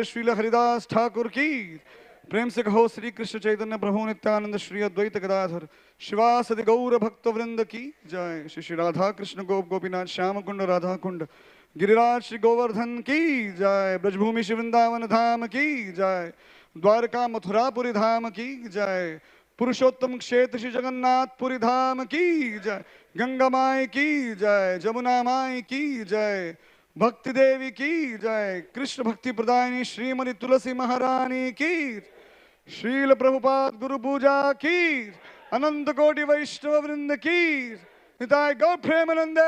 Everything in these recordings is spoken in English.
श्रील हरिदास ठाकुर की। प्रेम से कहो श्री कृष्ण चैतन्य प्रभु नित्यानंद श्री अद्वैत गदाधर शिवासदि गौर भक्त वृंद की जय। श्री श्री राधा कृष्ण गोप गोपीनाथ श्याम कुंड राधा कुंड गिरिराज श्री गोवर्धन की जय। ब्रजभूमि श्री वृंदावन धाम की जय। द्वारका मथुरापुरी धाम की जय। पुरुषोत्तम क्षेत्र श्री जगन्नाथपुरी धाम की जय। गंगा माई की जय। जमुना माई की जय। भक्ति देवी की जय। कृष्ण भक्ति प्रदायिनी श्रीमती तुलसी महारानी की। श्रील प्रभुपाद गुरु पूजा की। अनंत कोटि वैष्णव वृंद की। निताय गौर प्रेमानंदे।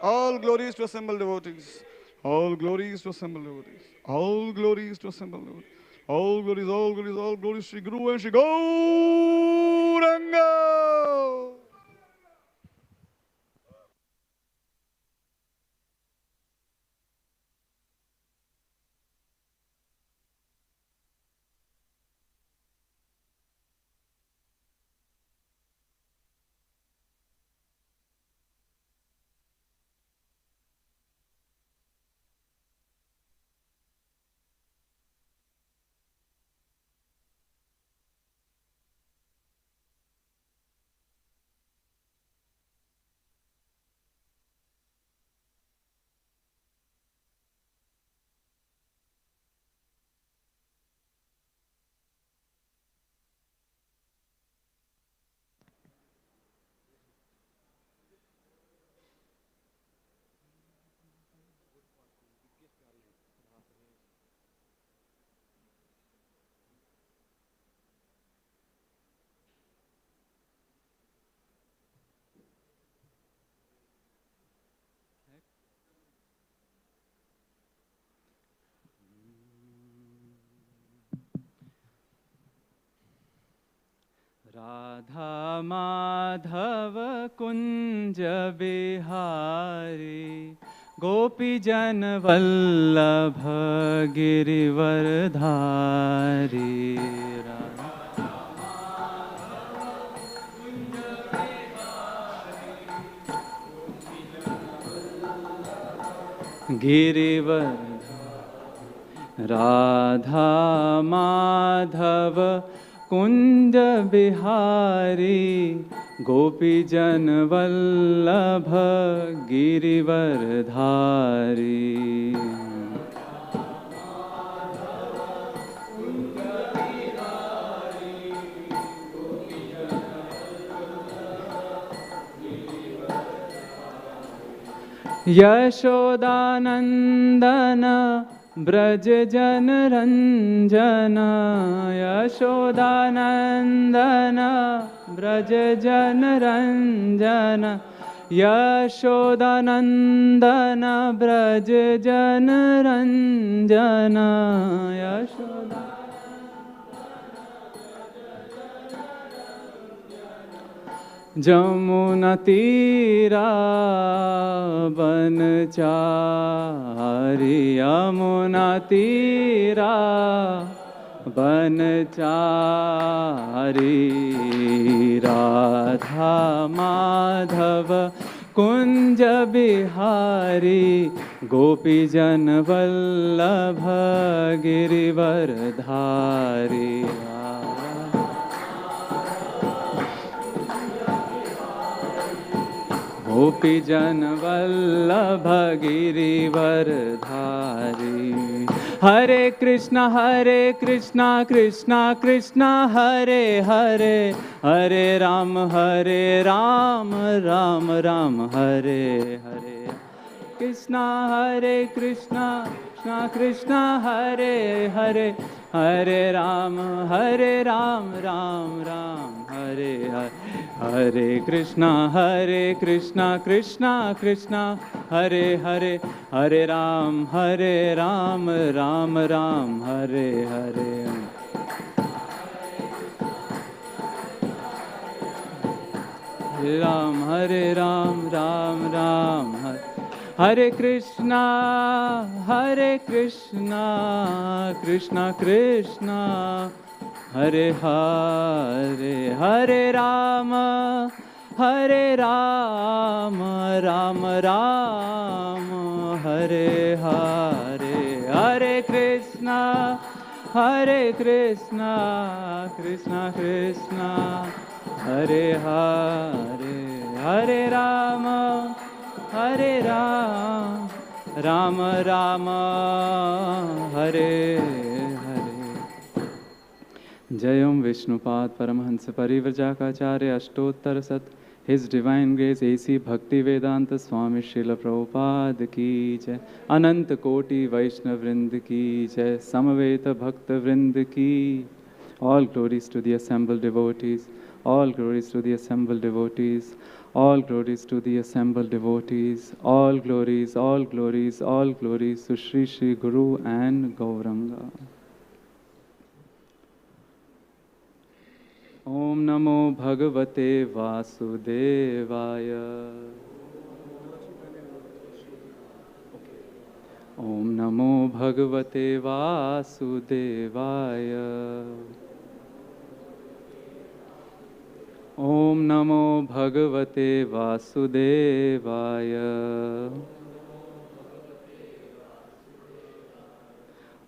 All glories to assembled devotees. All glories to assembled devotees. All glories to assembled devotees. All glories, all glories, all glories. Shri Guru and Shri Gauranga. Radha Madhav Kunj Bihari गोपी जन वल्लभ गिरिवरधारी। गिरिवर राधा माधव कुंज बिहारी गोपी जन वल्लभ गिरिवरधारी। यशोदानंदन ब्रज जन रंजन। यशोदानंदन ब्रज जन रंजन। यशोदानंदन ब्रज जन रंजन। यशोदा जमुना तीरा बनचारी। यमुना तीरा बनचारी। राधा माधव कुंज बिहारी गोपी जन वल्लभ गिरिवरधारी। गोपी जन वल्लभ गिरिवरधारी। हरे कृष्णा कृष्णा कृष्णा हरे हरे। हरे राम राम राम हरे हरे। कृष्णा कृष्णा कृष्णा हरे हरे। हरे राम राम राम हरे हरे। हरे कृष्णा कृष्णा कृष्णा हरे हरे। हरे राम राम राम हरे हरे। राम राम राम हरे। हरे कृष्णा कृष्णा कृष्णा हरे हरे। हरे Ram Ram Ram Hare Hare. Hare Krishna, Hare Krishna, Krishna Krishna, Hare Hare, Hare Rama, Hare Rama, Rama Rama, Hare Hare. Jayam Vishnupad Paramahansa Parivrajakaacharya Ashtottar Sat His Divine Grace A.C. Bhakti Vedanta Swami Srila Prabhupada Ki Jai. Anant Koti Vaishnav Vrind Ki Jai. Samaveta Bhakta Vrind Ki. All glories to the assembled devotees. All glories to the assembled devotees. All glories to the assembled devotees. All glories, all glories, all glories to Shri Shri Guru and Gauranga. Om Namo Bhagavate Vasudevaya. Om Namo Bhagavate Vasudevaya. Om Namo Bhagavate Vasudevaya.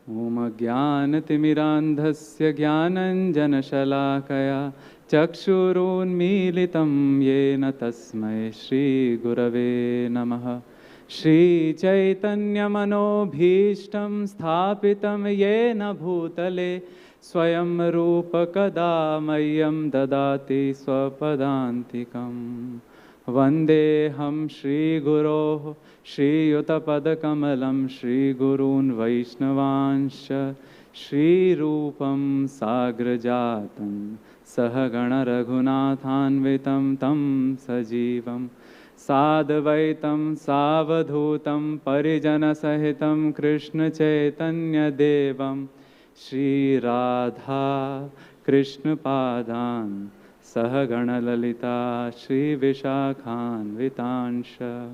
Om Jnanatimirandhasya Jnananjanashalakaya Chakshurunmilitam Yena Tasmai Shri Gurave Namaha. Shri Chaitanya Manobhishtam Sthapitam Yena Bhutale Swayam Rupa Kada Mayam Dadati Swapadantikam. Vandeham Shri Guroh Shri Yutapadakamalam Shri Gurun Vaishnavansh Shri Rupam Sagrajatam Sahagana Raghunathanvitam Tam Sajivam Sadvaitam Savadhutam Parijana Sahitam Krishna Chaitanya Devam Shri Radha Krishna Padan Sahagana Lalita Shri Vishakhan Vitansha.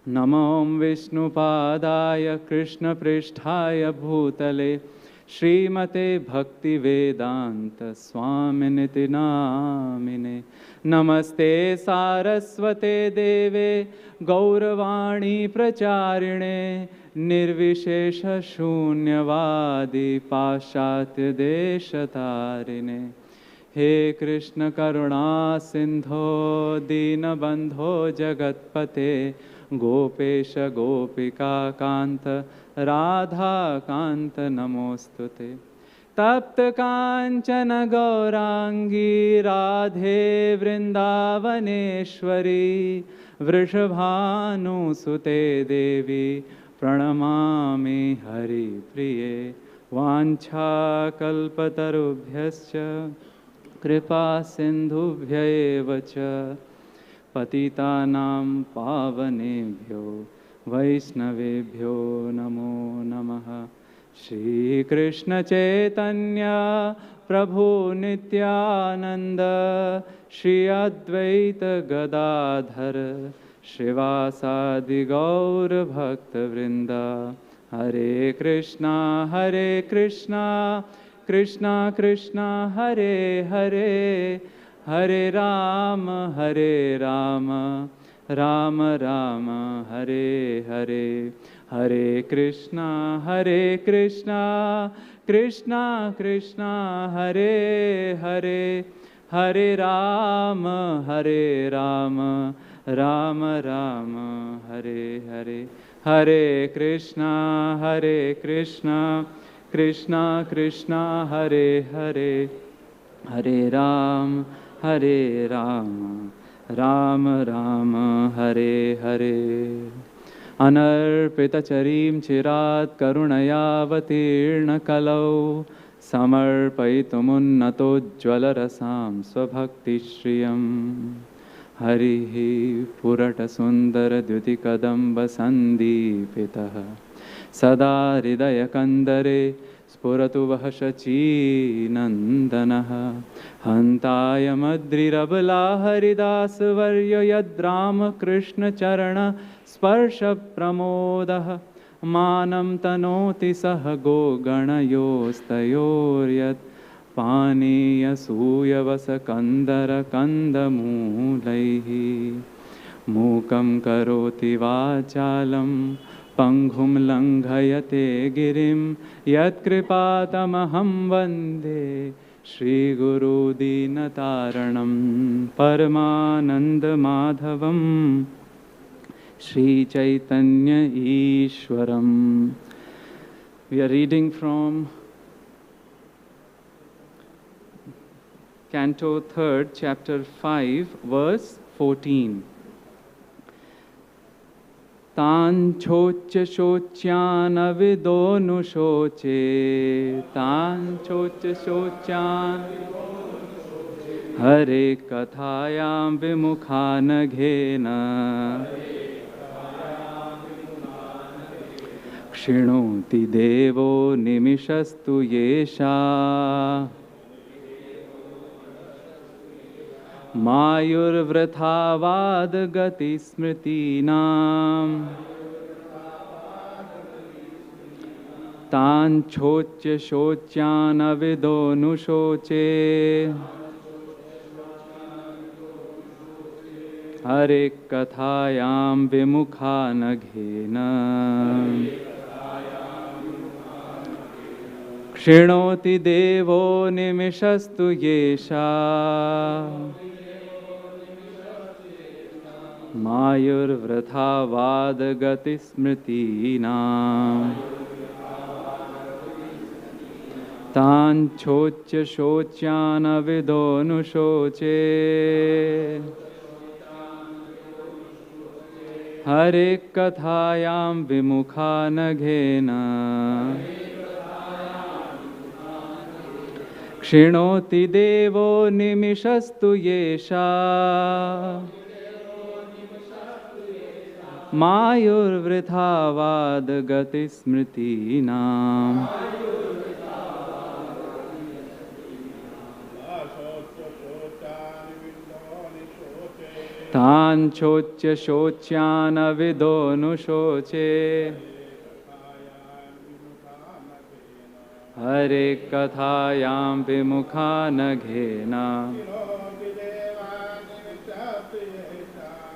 Namam Vishnu Padaya Krishna Pristhaya Bhutale Srimate Bhakti Vedanta Swaminiti Namine. Namaste Saraswate Deve Gauravani Pracharine Nirvishesha Shunyavadi Pashatya Deshatarine. He Krishna Karuna Sindho Dinabandho Jagatpate Gopesha Gopika Kanta Radha Kanta Namostute. Tapta Kanchana Gaurangi Radhe Vrindavaneshwari Vrishabhanu Sute Devi Pranamami Hari Priye. Vancha Kalpatarubhyascha Kripa Sindhubhya Evacha Patitanam Pavanebhyo Vaishnavebhyo Namo Namaha. Shri Krishna Chaitanya Prabhu Nityananda Shri Advaita Gadadhar Shrivasadi Gaur Bhakta Vrinda. Hare Krishna Krishna Krishna Hare Hare Hare Rama Rama Rama Hare Hare. Hare Krishna Krishna Krishna Hare Hare Hare Rama Rama Rama Hare Hare. Hare Krishna Krishna Krishna Hare Hare Hare Rama Rama Rama Hare Hare. Anarpita charim chirat karunayavatirna kalau samarpayitumunnato jvalarasam svabhakti shriyam. Harihi purata sundara dyutikadamba sandipitaha sada hridaya kandare spuratu vahashachi nandanaha. Hantaya madrirabla haridas varyo yadrama krishna charana sparsha pramodah manam tanoti sahago ganayostayoryat Paniya suyavasa kandara kandamulaihi. Mukam karoti vachalam पंगुं लंघयते गिरिं यत्कृपातमहं वन्दे श्रीगुरुदीनतारणं परमानन्दमाधवं Sri Chaitanya ईश्वरम्. We are reading from Canto 3rd, Chapter 5, verse 14. तान् शोच्य शोच्यान् अविदोऽनुशोचे, तान् शोच्य शोच्यान् हरे कथायां विमुखानघेन क्षिणोति देवो निमिषस्तु येषा मायुर्वृथा वादगतिस्मृतीनाम् तान् शोच्य शोच्यान् अविदोऽनुशोचे हरे कथायां विमुखानघेन क्षिणोति देवो निमिषस्तु येषा मायुर्वृथा वादगतिस्मृतीनाम् तान् शोच्य शोच्यान् अविदोऽनुशोचे हरे कथायां विमुखानघेन क्षिणोति देवो निमिषस्तु येषा मायुर्वृथा वादगतिस्मृतीनाम् तान् शोच्य शोच्यान् अविदोऽनुशोचे हरे कथायां विमुखानघेन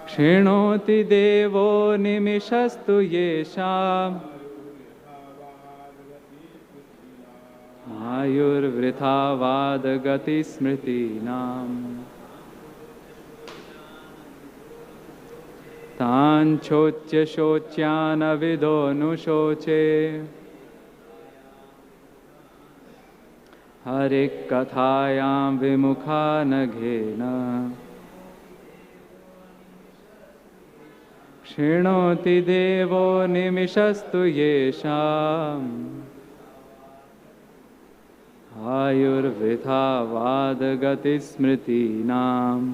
क्षिणोति देवो निमिषस्तु येषाम् आयुर्वृथा वादगतिस्मृतीनाम् तान् शोच्य शोच्यान् अविदोऽनुशोचे हरे कथायां विमुखानघेन क्षिणोति देवो निमिषस्तु येषाम् आयुर्वृथा वादगतिस्मृतीनाम्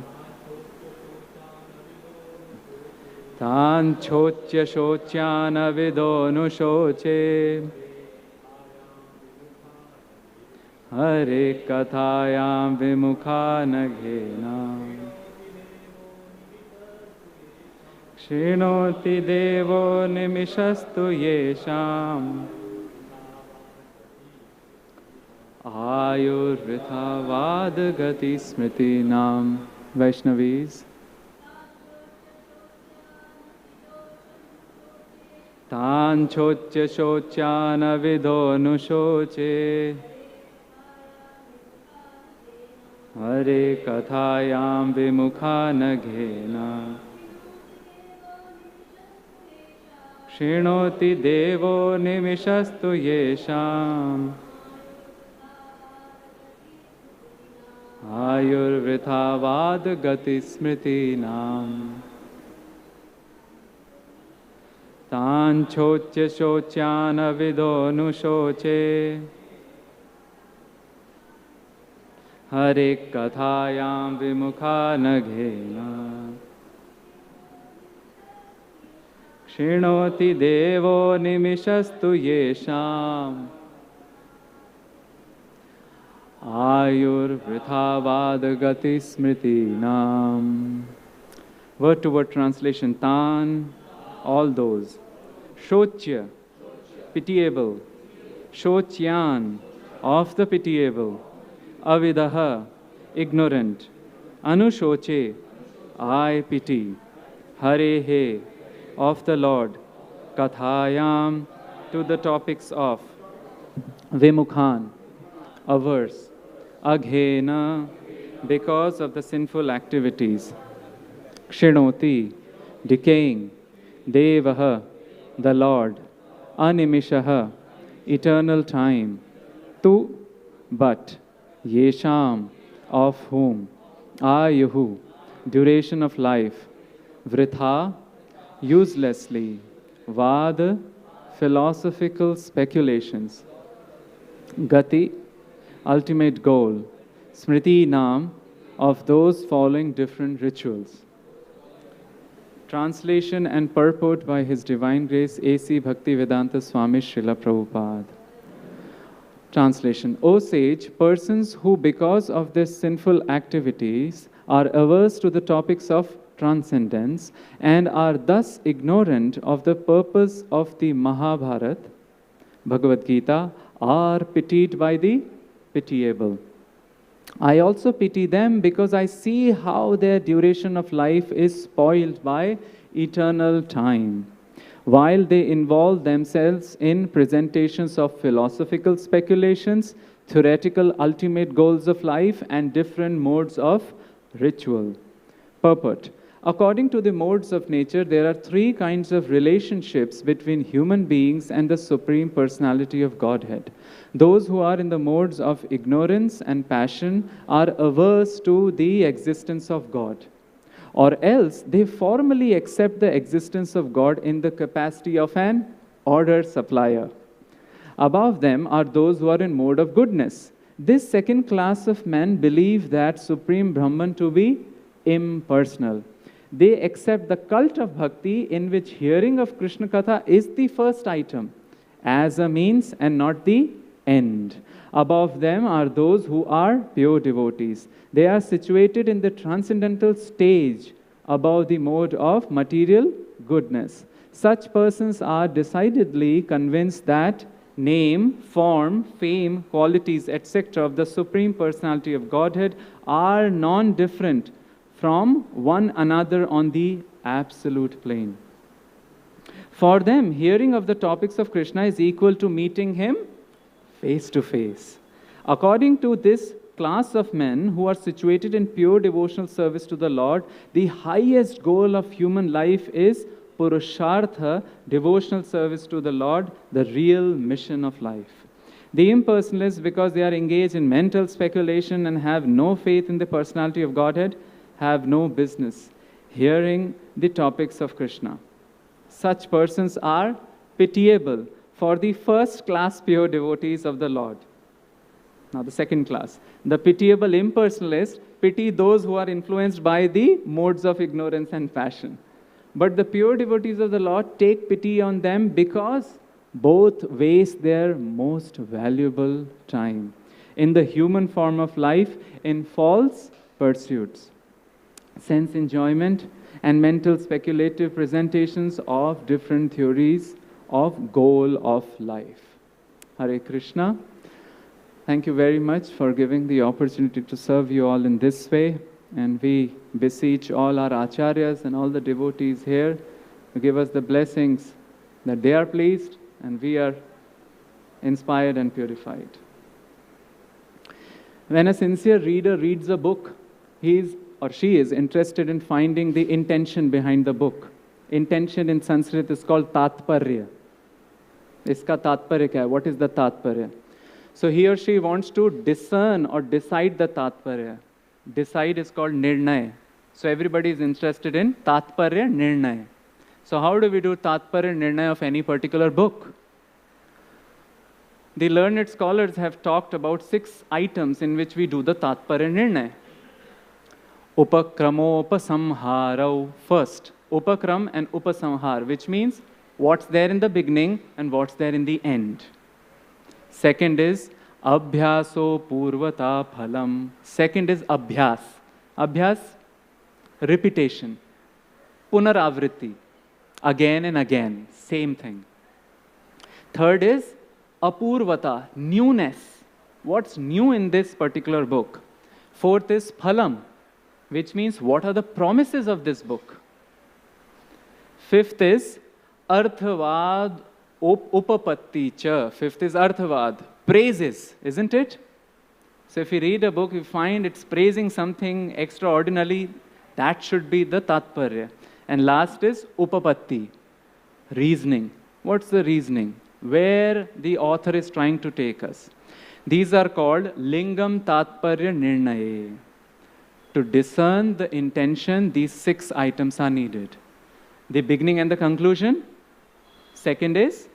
तान् शोच्य शोच्यान् अविदोऽनुशोचे हरे कथायां विमुखानघेन क्षिणोति देवो निमिषस्तु येषाम् आयुर्वृथा वादगतिस्मृतीनाम्. Vaishnavis, तान् शोच्य शोच्यान् अविदोऽनुशोचे हरे कथायां विमुखानघेन क्षिणोति देवो निमिषस्तु येषाम् आयुर्वृथा वादगतिस्मृतीनाम् तान् शोच्य शोच्यान् अविदोऽनुशोचे हरे कथायां विमुखानघेन क्षिणोति देवो निमिषस्तु येषाम् आयुर्वृथा वादगतिस्मृतीनाम्. Word to word translation. Tan, all those. Shochya, pitiable. Shochyan, of the pitiable. Avidaha, ignorant. Anushoche, I pity. Hare he, of the Lord. Kathayam, to the topics of Vimukhan, averse, Aghena, because of the sinful activities, Kshinoti, decaying, Devaha, the Lord, Animishaha, eternal time, Tu, but, Yesham, of whom, Ayuhu, duration of life, Vritha, uselessly, Vada, philosophical speculations, Gati, ultimate goal, Smriti Nam, of those following different rituals. Translation and purport by His Divine Grace A.C. Bhaktivedanta Swami Srila Prabhupada. Translation. O sage, persons who because of their sinful activities are averse to the topics of transcendence and are thus ignorant of the purpose of the Mahabharata, Bhagavad Gita, are pitied by the pitiable. I also pity them because I see how their duration of life is spoiled by eternal time, while they involve themselves in presentations of philosophical speculations, theoretical ultimate goals of life, and different modes of ritual. Purport. According to the modes of nature, there are three kinds of relationships between human beings and the Supreme Personality of Godhead. Those who are in the modes of ignorance and passion are averse to the existence of God, or else they formally accept the existence of God in the capacity of an order supplier. Above them are those who are in mode of goodness. This second class of men believe that Supreme Brahman to be impersonal. They accept the cult of bhakti in which hearing of Krishna Katha is the first item, as a means and not the end. Above them are those who are pure devotees. They are situated in the transcendental stage above the mode of material goodness. Such persons are decidedly convinced that name, form, fame, qualities, etc. of the Supreme Personality of Godhead are non-different from one another on the absolute plane. For them, hearing of the topics of Krishna is equal to meeting Him face to face. According to this class of men who are situated in pure devotional service to the Lord, the highest goal of human life is Purushartha, devotional service to the Lord, the real mission of life. The impersonalists, because they are engaged in mental speculation and have no faith in the personality of Godhead, have no business hearing the topics of Krishna. Such persons are pitiable for the first class pure devotees of the Lord. Now the second class. The pitiable impersonalists pity those who are influenced by the modes of ignorance and passion. But the pure devotees of the Lord take pity on them because both waste their most valuable time in the human form of life in false pursuits, sense enjoyment, and mental speculative presentations of different theories of goal of life. Hare Krishna. Thank you very much for giving the opportunity to serve you all in this way. And we beseech all our acharyas and all the devotees here to give us the blessings that they are pleased and we are inspired and purified. When a sincere reader reads a book, he is or she is interested in finding the intention behind the book. Intention in Sanskrit is called tatparya. Iska tatparya kya hai? What is the tatparya? So he or she wants to discern or decide the tatparya. Decide is called nirnay. So everybody is interested in tatparya nirnay. So how do we do tatparya nirnay of any particular book? The learned scholars have talked about 6 items in which we do the tatparya nirnay. Upakramopasamharau, first. Upakram and upasamhar, which means what's there in the beginning and what's there in the end. Second is abhyaso purvata phalam. Second is abhyas. Abhyas, repetition. Punaravriti, again and again, same thing. Third is apurvata, newness. What's new in this particular book? Fourth is phalam, which means what are the promises of this book? Fifth is Arthavad Upapatti cha. Fifth is Arthavad. Praises, isn't it? So if you read a book, you find it's praising something extraordinarily, that should be the Tatparya. And last is Upapatti, reasoning. What's the reasoning? Where the author is trying to take us. These are called Lingam Tatparya Nirnaye. To discern the intention, these 6 items are needed. The beginning and the conclusion. Second is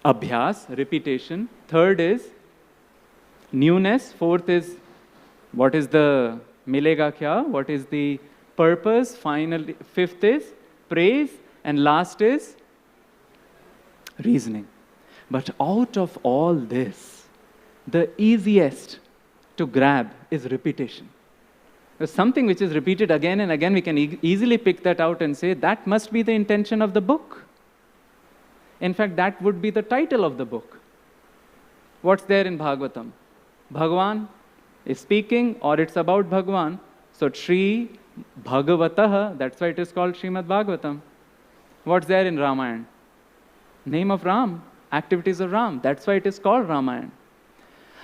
Abhyas, repetition. Third is newness. Fourth is what is the milega kya? What is the purpose? Finally, fifth is praise. And last is reasoning. But out of all this, the easiest to grab is repetition. There's something which is repeated again and again, we can easily pick that out and say, that must be the intention of the book. In fact, that would be the title of the book. What's there in Bhagavatam? Bhagavan is speaking, or it's about Bhagavan. So, Shri Bhagavataha, that's why it is called Srimad Bhagavatam. What's there in Ramayana? Name of Ram, activities of Ram. That's why it is called Ramayana.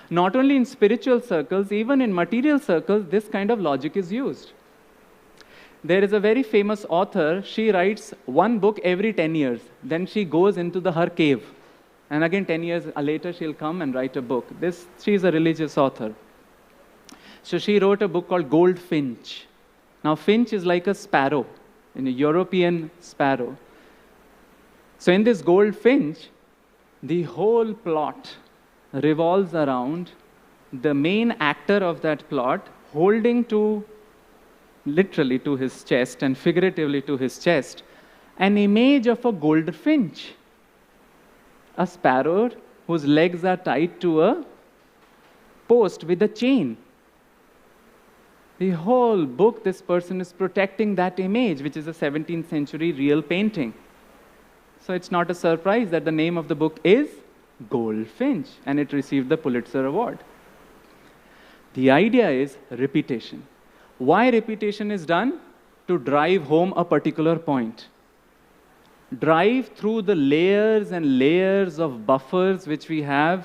Not only in spiritual circles, even in material circles, this kind of logic is used. There is a very famous author, she writes one book every 10 years. Then she goes into her cave. And again 10 years later, she'll come and write a book. She is a religious author. So she wrote a book called Goldfinch. Now finch is like a sparrow, a European sparrow. So in this Goldfinch, the whole plot revolves around the main actor of that plot holding to, literally to his chest and figuratively to his chest, an image of a goldfinch, a sparrow whose legs are tied to a post with a chain. The whole book, this person is protecting that image, which is a 17th century real painting. So it's not a surprise that the name of the book is Goldfinch, and it received the Pulitzer Award. The idea is repetition. Why repetition is done? To drive home a particular point. Drive through the layers and layers of buffers which I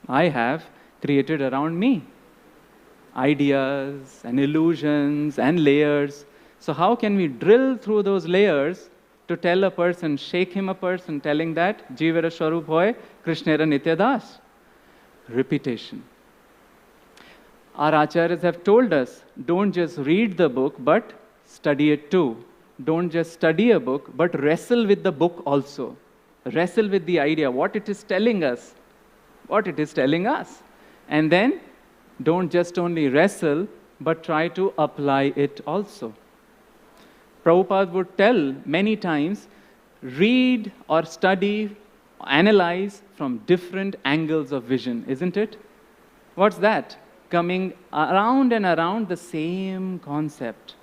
have created around me. Ideas and illusions and layers. So how can we drill through those layers to tell a person, shake him a person, telling that, Jivara Swarup hoy, Krishnera Nitya Das? Repetition. Our acharyas have told us, don't just read the book, but study it too. Don't just study a book, but wrestle with the book also. Wrestle with the idea, what it is telling us, what it is telling us. And then, don't just only wrestle, but try to apply it also. Prabhupada would tell many times, read or study, analyze from different angles of vision, isn't it? What's that? Coming around and around the same concept.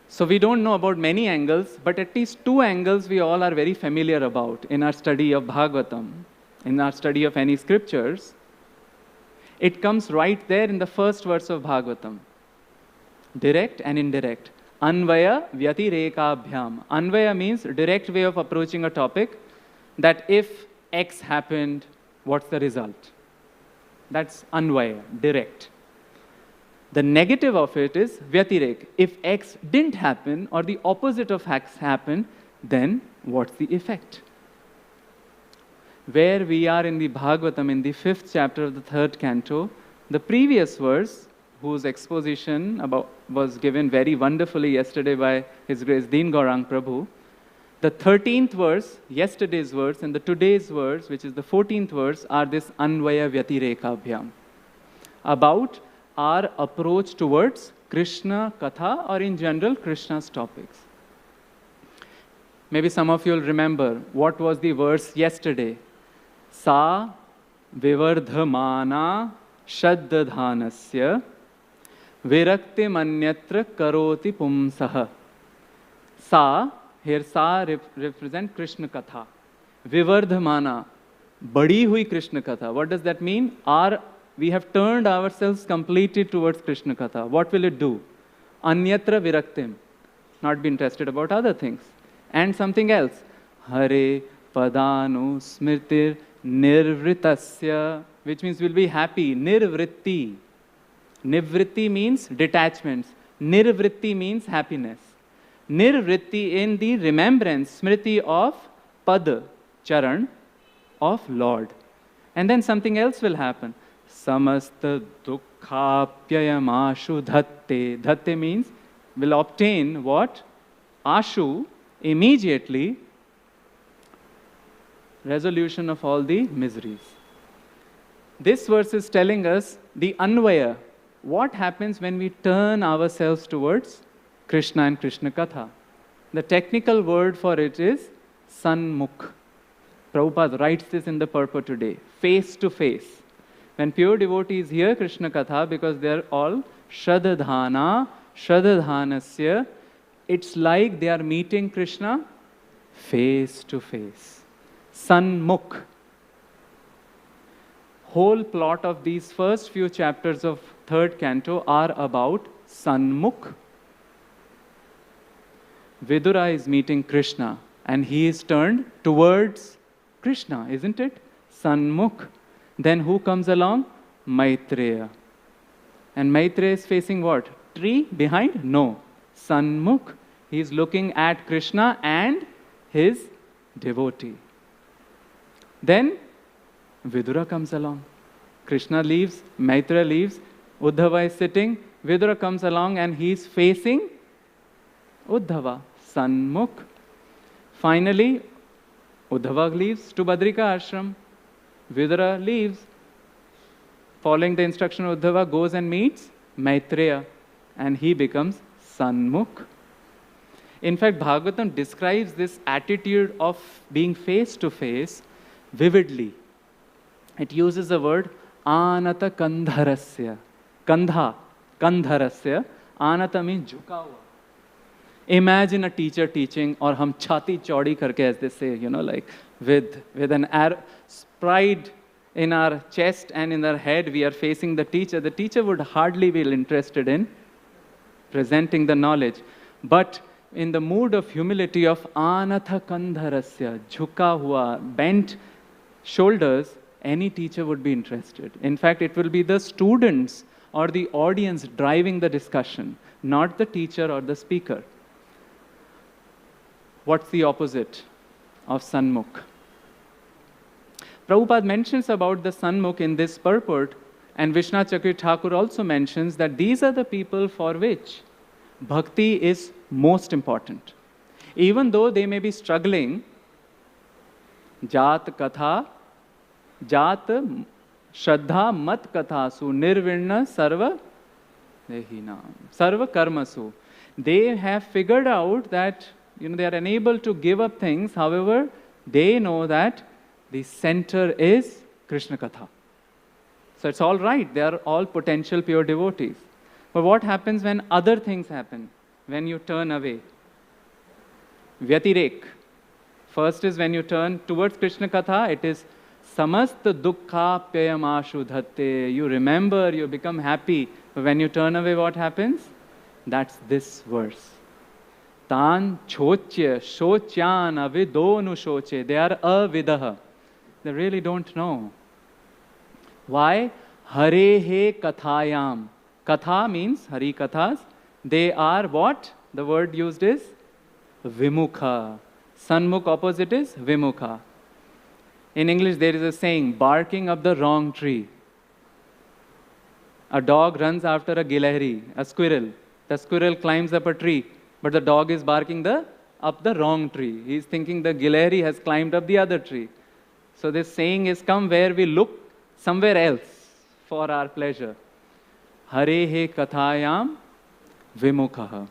So we don't know about many angles, but at least 2 angles we all are very familiar about in our study of Bhagavatam, in our study of any scriptures. It comes right there in the first verse of Bhagavatam. Direct and indirect. Anvaya vyatirekabhyam. Anvaya means direct way of approaching a topic, that if X happened, what's the result? That's anvaya, direct. The negative of it is vyatirek. If X didn't happen or the opposite of X happened, then what's the effect? Where we are in the Bhagavatam, in the 5th chapter of the 3rd canto, the previous verse, whose exposition was given very wonderfully yesterday by His Grace Deen Gaurang Prabhu, the 13th verse, yesterday's verse, and the today's verse, which is the 14th verse, are this Anvaya Vyatirekabhyam, about our approach towards Krishna Katha, or in general, Krishna's topics. Maybe some of you will remember what was the verse yesterday. Sa vivardhamana shaddadhanasya virakti manyatra karoti pumsaha. Sa, here Sa represent Krishna Katha. Vivardhamana, badi hui Krishna Katha. What does that mean? We have turned ourselves completely towards Krishna Katha. What will it do? Anyatra viraktim. Not be interested about other things. And something else. Hare padanu smritir nirvritasya, which means we'll be happy. Nirvritti. Nivritti means detachments. Nirvritti means happiness. Nirvritti in the remembrance, smriti of pad, charan, of Lord. And then something else will happen. Samasta dukkhapyayam ashu dhatte. Dhatte means will obtain what? Ashu, immediately, resolution of all the miseries. This verse is telling us the anvaya. What happens when we turn ourselves towards Krishna and Krishna Katha? The technical word for it is sanmukh. Prabhupada writes this in the purport today, face to face. When pure devotees hear Krishna Katha, because they are all Shradhadhana, Shradhadhanasya, it's like they are meeting Krishna face to face. Sanmukh. Whole plot of these first few chapters of third canto are about Sanmukh. Vidura is meeting Krishna and he is turned towards Krishna, isn't it? Sanmukh. Then who comes along? Maitreya. And Maitreya is facing what? Tree behind? No. Sanmukh. He is looking at Krishna and his devotee. Then Vidura comes along. Krishna leaves, Maitreya leaves, Uddhava is sitting, Vidura comes along and he is facing Uddhava, Sanmukh. Finally, Uddhava leaves to Badrika ashram. Vidura leaves. Following the instruction of Uddhava, goes and meets Maitreya and he becomes Sanmukh. In fact, Bhagavatam describes this attitude of being face to face vividly. It uses the word anata kandharasya. Kandha, kandharasya. Anata means jhuka hua. Imagine a teacher teaching, or hum chhati chaudi karke, as they say, like with an pride in our chest and in our head, we are facing the teacher. The teacher would hardly be interested in presenting the knowledge. But in the mood of humility of anatha kandharasya, jhuka hua, bent shoulders, any teacher would be interested. In fact, it will be the students or the audience driving the discussion, not the teacher or the speaker. What's the opposite of Sanmukh? Prabhupada mentions about the Sanmukh in this purport, and Vishwanath Chakravarti Thakur also mentions that these are the people for which bhakti is most important. Even though they may be struggling, Jat Katha, Jat Shraddha Mat Kathasu Nirvinna Sarva Dehinam Sarva Karmasu. They have figured out that they are unable to give up things. However, they know that the center is Krishna Katha. So it's all right. They are all potential pure devotees. But what happens when other things happen? When you turn away? Vyatirek. First is when you turn towards Krishna Katha, it is samasta dukkha pyayamashu dhatte. You remember, you become happy. But when you turn away, what happens? That's this verse. Tan chochya shocyan avidonu shoche. They are avidaha. They really don't know. Why? Harehe kathayam. Katha means Hari Kathas. They are what? The word used is Vimukha. Sanmukh opposite is Vimukha. In English there is a saying, barking up the wrong tree. A dog runs after a gilahri, a squirrel. The squirrel climbs up a tree, but the dog is barking up the wrong tree. He is thinking the gilahri has climbed up the other tree. So this saying is come where we look somewhere else for our pleasure. Harehe kathayam vimukha.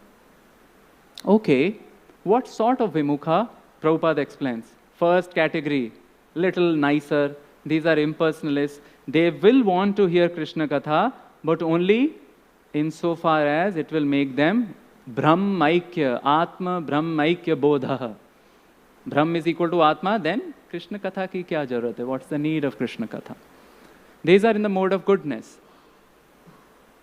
Okay, what sort of vimukha? Prabhupada explains. First category, little nicer. These are impersonalists. They will want to hear Krishna Katha, but only insofar as it will make them Brahmaikya, Atma Brahmaikya Bodha. Brahm is equal to Atma, then Krishna Katha ki kya jarat hai? What's the need of Krishna Katha? These are in the mode of goodness.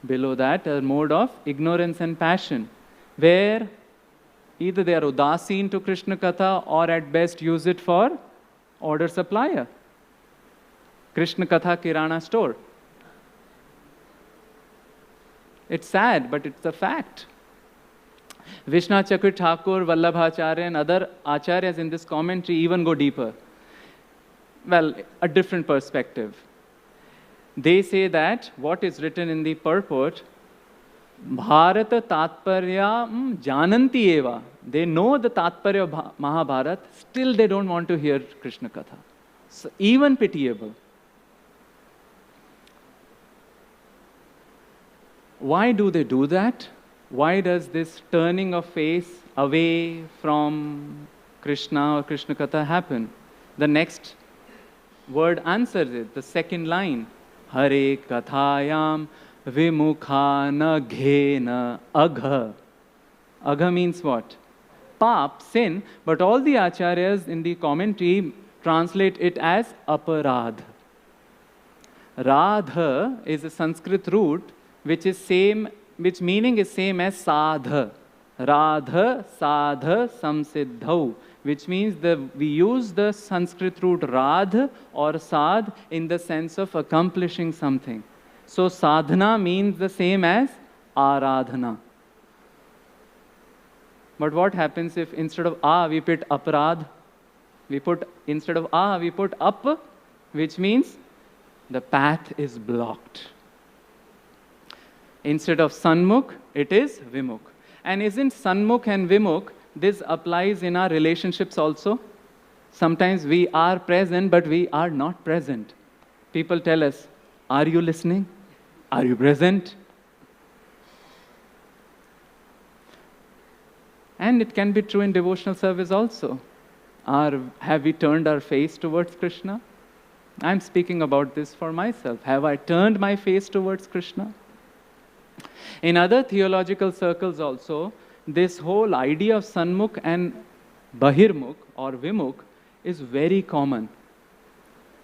Below that, a mode of ignorance and passion, where Either they are udasin to Krishna Katha or at best use it for order supplier. Krishna Katha Kirana store. It's sad, but it's a fact. Vishnu Chakra Thakur, Vallabhacharya and other acharyas in this commentary even go deeper. Well, a different perspective. They say that what is written in the purport, Bharata Tatparya Jananti Eva. They know the Tatparya of Mahabharata, still they don't want to hear Krishna Katha. So even pitiable. Why do they do that? Why does this turning of face away from Krishna or Krishna Katha happen? The next word answers it, the second line. Hare Kathayam Vimukhana Ghena Agha. Agha means what? Pap, sin, but all the acharyas in the commentary translate it as aparadh. Radha is a Sanskrit root which meaning is same as sadha. Radha, sadha, samsiddhau, which means we use the Sanskrit root radh or sadh in the sense of accomplishing something. So sadhana means the same as aradhana. But what happens if instead of we put aparadh? Instead of we put up, which means the path is blocked. Instead of Sanmukh, it is Vimukh. And isn't Sanmukh and Vimukh, this applies in our relationships also? Sometimes we are present, but we are not present. People tell us, are you listening? Are you present? And it can be true in devotional service also. Have we turned our face towards Krishna? I'm speaking about this for myself. Have I turned my face towards Krishna? In other theological circles also, this whole idea of Sanmukh and Bahirmukh or Vimukh is very common.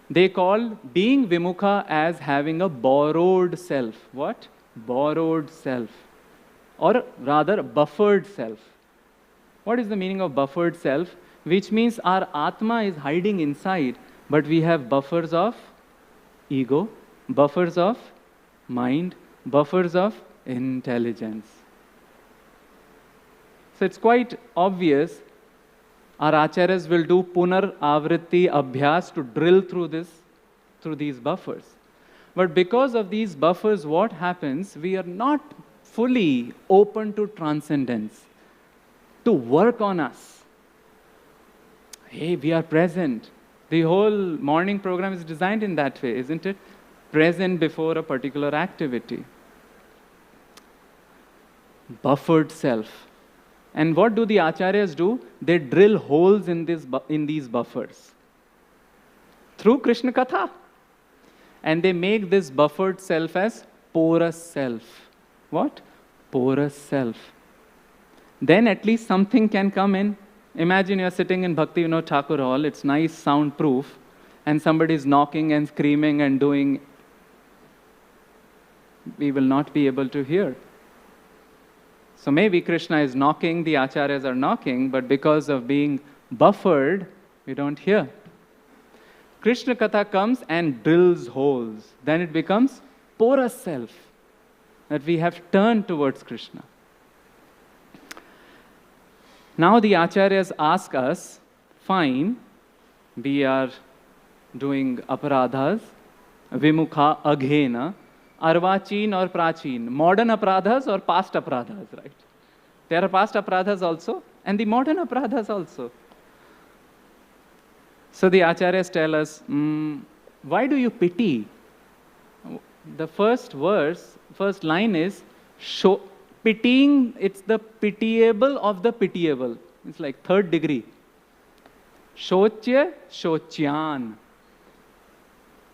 They call being Vimukha as having a borrowed self. What? Borrowed self. Or rather, buffered self. What is the meaning of buffered self? Which means our Atma is hiding inside, but we have buffers of ego, buffers of mind, buffers of intelligence. So it's quite obvious our acharyas will do punar avritti abhyas to drill through these buffers. But because of these buffers, what happens? We are not fully open to transcendence, to work on us. Hey, we are present. The whole morning program is designed in that way, isn't it? Present before a particular activity. Buffered self. And what do the acharyas do? They drill holes in these buffers through Krishna Katha. And they make this buffered self as porous self. What? Porous self. Then at least something can come in. Imagine you're sitting in Bhakti Vinod Thakur Hall, it's nice, soundproof, and somebody is knocking and screaming and doing. We will not be able to hear. So maybe Krishna is knocking, the acharyas are knocking, but because of being buffered, we don't hear. Krishna Katha comes and drills holes. Then it becomes porous self, that we have turned towards Krishna. Now the acharyas ask us, fine, we are doing aparadhas, vimukha aghena, arvachin or prachin, modern aparadhas or past aparadhas, right? There are past aparadhas also, and the modern aparadhas also. So the acharyas tell us, why do you pity? The first line is, pitying, it's the pitiable of the pitiable. It's like third degree. Shochya, shochyan.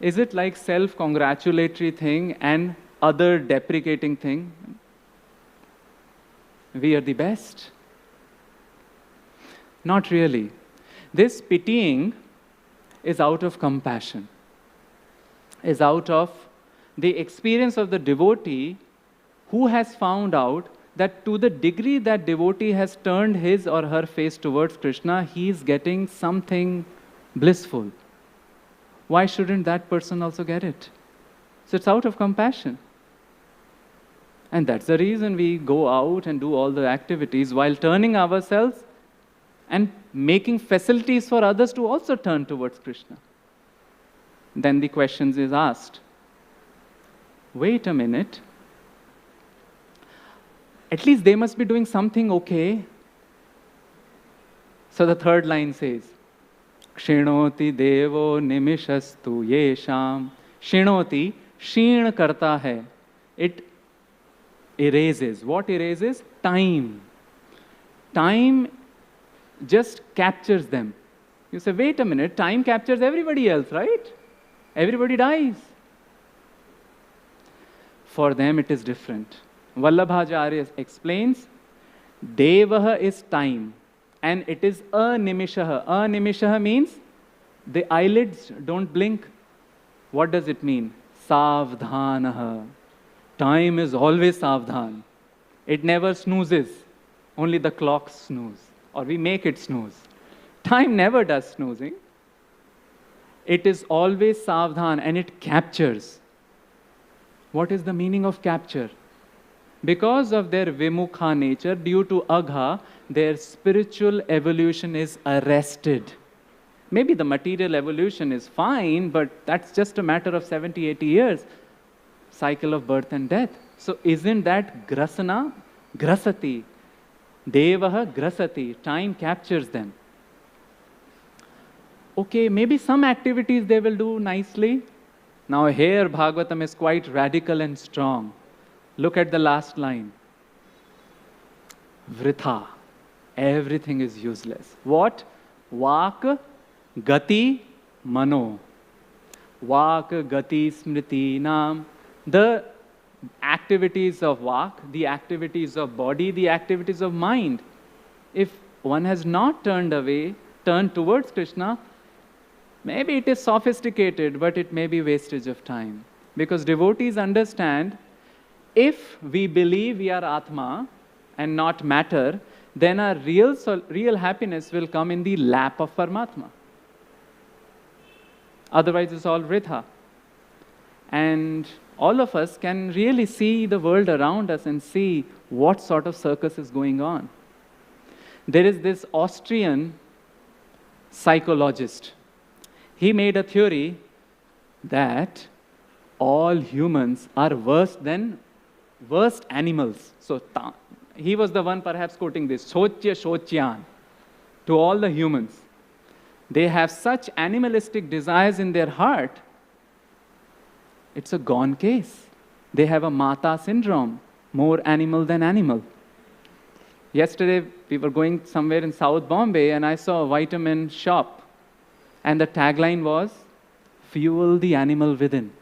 Is it like self-congratulatory thing and other deprecating thing? We are the best. Not really. This pitying is out of compassion, is out of the experience of the devotee who has found out that to the degree that devotee has turned his or her face towards Krishna, he is getting something blissful. Why shouldn't that person also get it? So it's out of compassion. And that's the reason we go out and do all the activities while turning ourselves and making facilities for others to also turn towards Krishna. Then the question is asked, wait a minute, at least they must be doing something okay. So the third line says, Kshinoti devo nimishastu yesham. Shinoti, shin karta hai. It erases. What erases? Time. Time just captures them. You say, wait a minute, time captures everybody else, right? Everybody dies. For them it is different. Vallabhacharya explains, Devaha is time, and it is animishaha. Animishaha means the eyelids don't blink. What does it mean? Savdhanaha. Time is always savdhan. It never snoozes. Only the clocks snooze, or we make it snooze. Time never does snoozing. It is always savdhan, and it captures. What is the meaning of capture? Because of their vimukha nature, due to agha, their spiritual evolution is arrested. Maybe the material evolution is fine, but that's just a matter of 70, 80 years. Cycle of birth and death. So isn't that grasana? Grasati. Devaha grasati. Time captures them. Okay, maybe some activities they will do nicely. Now here Bhagavatam is quite radical and strong. Look at the last line. Vritha. Everything is useless. What? Vak, gati, mano. Vak, gati, smriti, nam. The activities of vak, the activities of body, the activities of mind. If one has not turned towards Krishna, maybe it is sophisticated, but it may be wastage of time. Because devotees understand, if we believe we are Atma and not matter, then our real happiness will come in the lap of Paramatma. Otherwise, it's all vritha. And all of us can really see the world around us and see what sort of circus is going on. There is this Austrian psychologist. He made a theory that all humans are worse animals. So he was the one perhaps quoting this, Sochya Sochyan, to all the humans. They have such animalistic desires in their heart. It's a gone case. They have a Mata syndrome, more animal than animal. Yesterday, we were going somewhere in South Bombay, and I saw a vitamin shop. And the tagline was, fuel the animal within.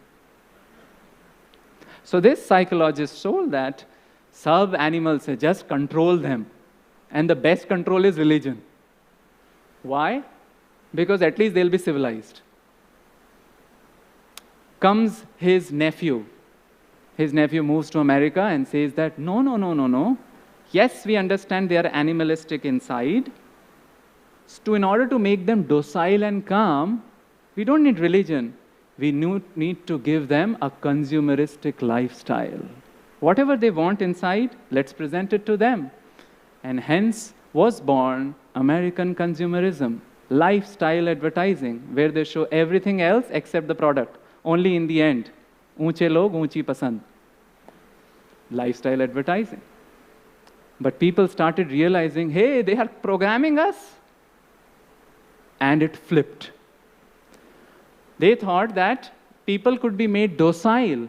So this psychologist told that sub-animals, just control them. And the best control is religion. Why? Because at least they'll be civilized. Comes his nephew. His nephew moves to America and says that, no. Yes, we understand they are animalistic inside. So in order to make them docile and calm, we don't need religion. We need to give them a consumeristic lifestyle. Whatever they want inside, let's present it to them. And hence was born American consumerism, lifestyle advertising, where they show everything else except the product. Only in the end, unche log, unchi pasand. Lifestyle advertising. But people started realizing, hey, they are programming us. And it flipped. They thought that people could be made docile,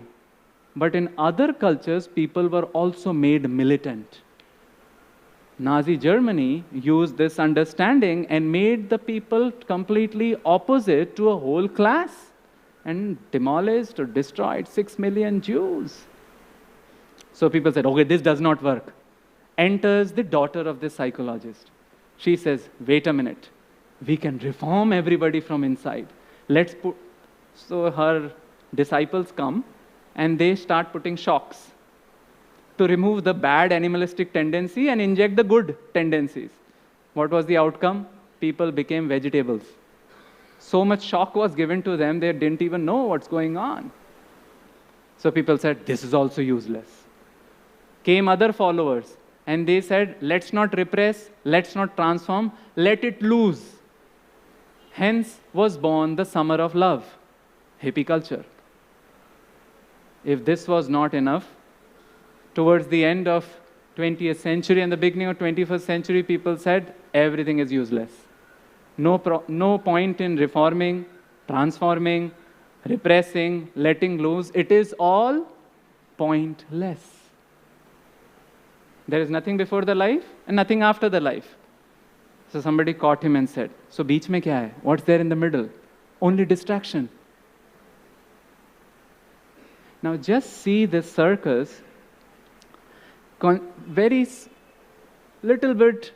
but in other cultures, people were also made militant. Nazi Germany used this understanding and made the people completely opposite to a whole class and demolished or destroyed 6 million Jews. So people said, okay, this does not work. Enters the daughter of this psychologist. She says, wait a minute. We can reform everybody from inside. So her disciples come and they start putting shocks. to remove the bad animalistic tendency and inject the good tendencies. What was the outcome? People became vegetables. So much shock was given to them, they didn't even know what's going on. So people said, this is also useless. Came other followers, and they said, let's not repress, let's not transform, let it loose. Hence was born the summer of love, hippie culture. If this was not enough, towards the end of 20th century and the beginning of 21st century, people said, everything is useless. No point in reforming, transforming, repressing, letting loose. It is all pointless. There is nothing before the life and nothing after the life. So somebody caught him and said, so beech mein kya hai? What's there in the middle? Only distraction. Now just see this circus. Very little bit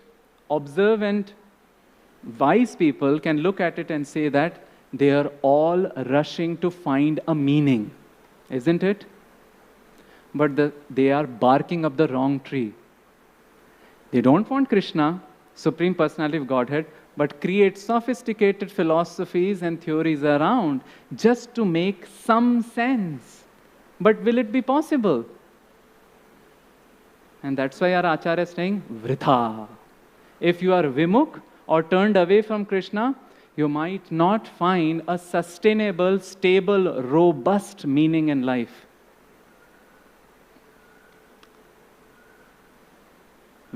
observant, wise people can look at it and say that they are all rushing to find a meaning, isn't it? But they are barking up the wrong tree. They don't want Krishna, Supreme Personality of Godhead, but create sophisticated philosophies and theories around just to make some sense. But will it be possible? And that's why our Acharya is saying, Vritha. If you are Vimukh or turned away from Krishna, you might not find a sustainable, stable, robust meaning in life.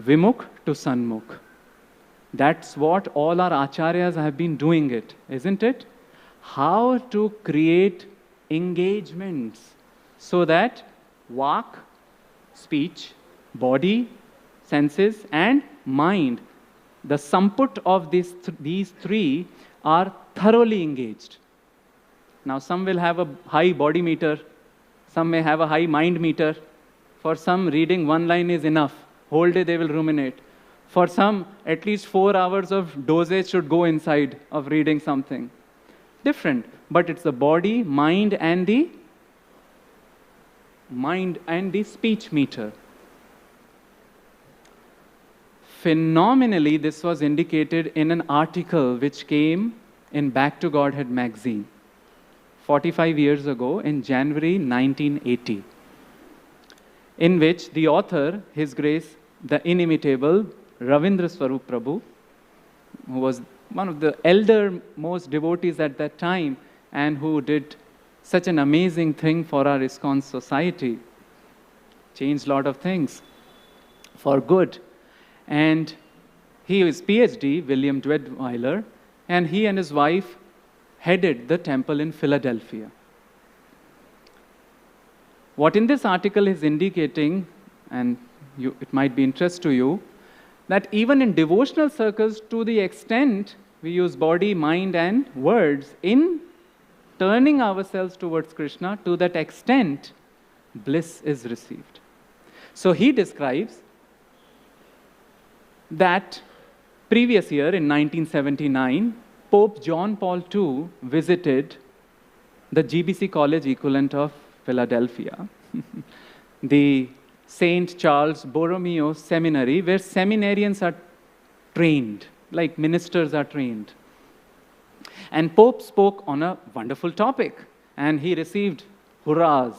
Vimukh to Sanmukh. That's what all our Acharyas have been doing it, isn't it? How to create engagements so that Vak, speech, body, senses, and mind, the samput of these three are thoroughly engaged. Now, some will have a high body meter, some may have a high mind meter. For some, reading one line is enough. Whole day they will ruminate. For some, at least 4 hours of dosage should go inside of reading something. Different, but it's the body, mind, and the speech meter. Phenomenally, this was indicated in an article which came in Back to Godhead magazine 45 years ago in January 1980, in which the author, His Grace, the inimitable Ravindra Swarup Prabhu, who was one of the elder-most devotees at that time and who did such an amazing thing for our ISKCON society, changed a lot of things for good. And he is PhD, William Dwedweiler, and he and his wife headed the temple in Philadelphia. What in this article is indicating, and it might be interest to you, that even in devotional circles, to the extent we use body, mind, and words in turning ourselves towards Krishna, to that extent, bliss is received. So he describes that previous year, in 1979, Pope John Paul II visited the GBC College equivalent of Philadelphia, the St. Charles Borromeo Seminary, where seminarians are trained, like ministers are trained. And Pope spoke on a wonderful topic, and he received hurrahs.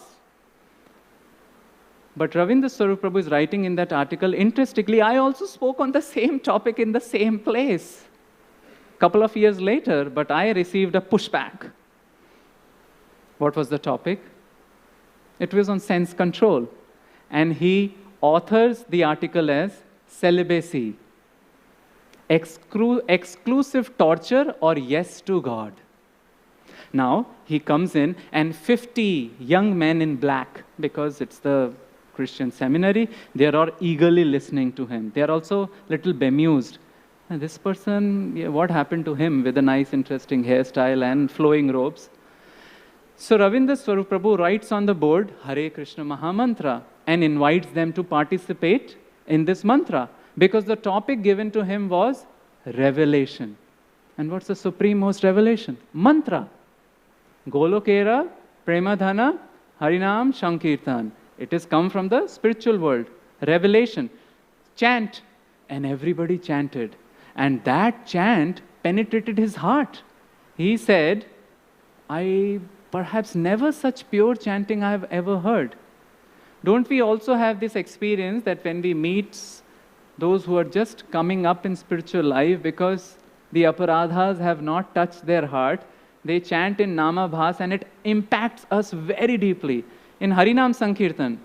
But Ravindra Swarup Prabhu is writing in that article, interestingly, I also spoke on the same topic in the same place. Couple of years later, but I received a pushback. What was the topic? It was on sense control. And he authors the article as celibacy, exclusive torture or yes to God. Now, he comes in and 50 young men in black, because it's the Christian seminary, they are all eagerly listening to him. They are also a little bemused. And this person, what happened to him with a nice, interesting hairstyle and flowing robes? So Ravindra Swarup Prabhu writes on the board, Hare Krishna Mahamantra, and invites them to participate in this mantra, because the topic given to him was revelation. And what's the supreme-most revelation? Mantra. Golokera, Premadhana, Harinam, Shankirtan. It has come from the spiritual world. Revelation. Chant. And everybody chanted. And that chant penetrated his heart. He said, I perhaps never such pure chanting I have ever heard. Don't we also have this experience that when we meet those who are just coming up in spiritual life, because the aparadhas have not touched their heart, they chant in Nama Bhas and it impacts us very deeply. In Harinam Sankirtan,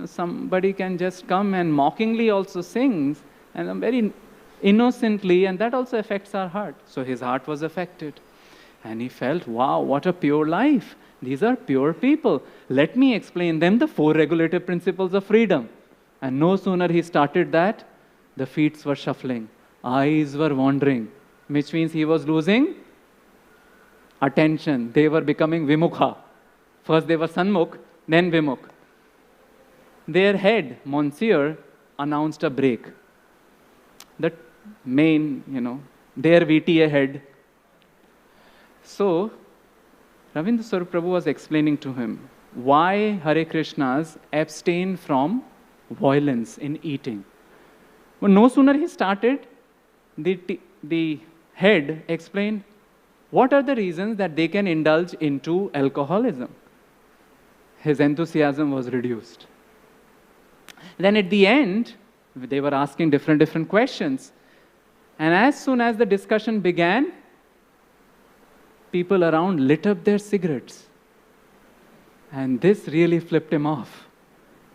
somebody can just come and mockingly also sings, and very innocently, and that also affects our heart. So his heart was affected. And he felt, wow, what a pure life. These are pure people. Let me explain them the 4 regulative principles of freedom. And no sooner he started that, the feet were shuffling, eyes were wandering, which means he was losing attention. They were becoming vimukha. First they were sanmukh, then vimukh. Their head, Monsieur, announced a break. The main, their VTA head. So, Ravindra Swarup Prabhu was explaining to him why Hare Krishnas abstain from violence in eating. But no sooner he started, the head explained what are the reasons that they can indulge into alcoholism. His enthusiasm was reduced. Then at the end, they were asking different questions. And as soon as the discussion began, people around lit up their cigarettes. And this really flipped him off.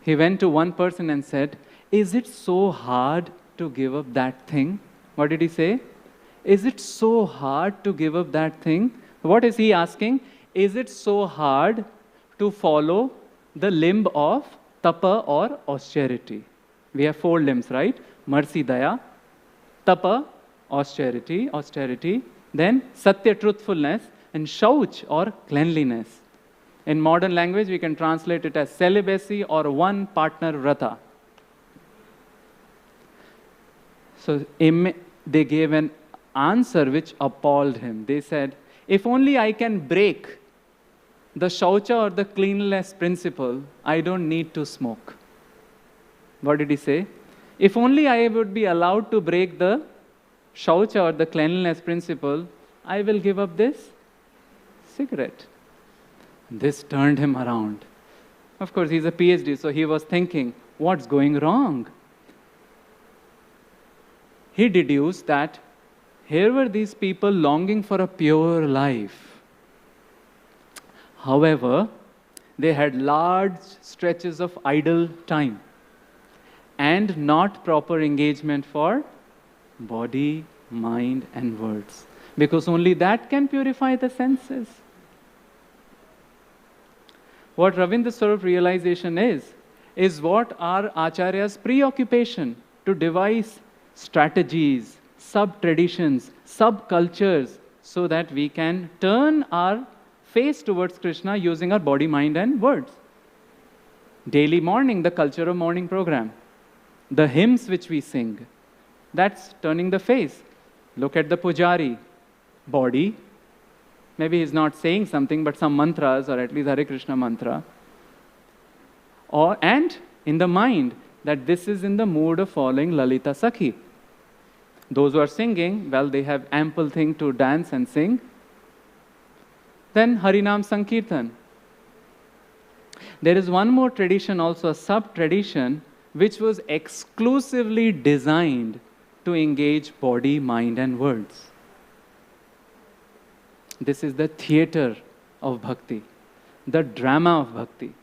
He went to one person and said, is it so hard to give up that thing? What did he say? Is it so hard to give up that thing? What is he asking? Is it so hard to follow the limb of tapa or austerity? We have 4 limbs, right? Mercy, daya, tapa, austerity, then satya, truthfulness, and shauch or cleanliness. In modern language, we can translate it as celibacy or one partner vrata. So they gave an answer which appalled him. They said, if only I can break the shaucha or the cleanliness principle, I don't need to smoke. What did he say? If only I would be allowed to break the shaucha or the cleanliness principle, I will give up this cigarette. This turned him around. Of course, he's a PhD, so he was thinking, what's going wrong? He deduced that here were these people longing for a pure life. However, they had large stretches of idle time and not proper engagement for body, mind, and words. Because only that can purify the senses. What Ravindra Swarup realization is what our Acharya's preoccupation to devise strategies, sub-traditions, sub-cultures, so that we can turn our face towards Krishna using our body, mind, and words. Daily morning, the culture of morning program. The hymns which we sing, that's turning the face. Look at the pujari, body. Maybe he's not saying something, but some mantras, or at least Hare Krishna mantra. And in the mind, that this is in the mood of following Lalita Sakhi. Those who are singing, well, they have ample thing to dance and sing. Then Harinam Sankirtan. There is one more tradition, also a sub-tradition, which was exclusively designed to engage body, mind, and words. This is the theater of bhakti, the drama of bhakti.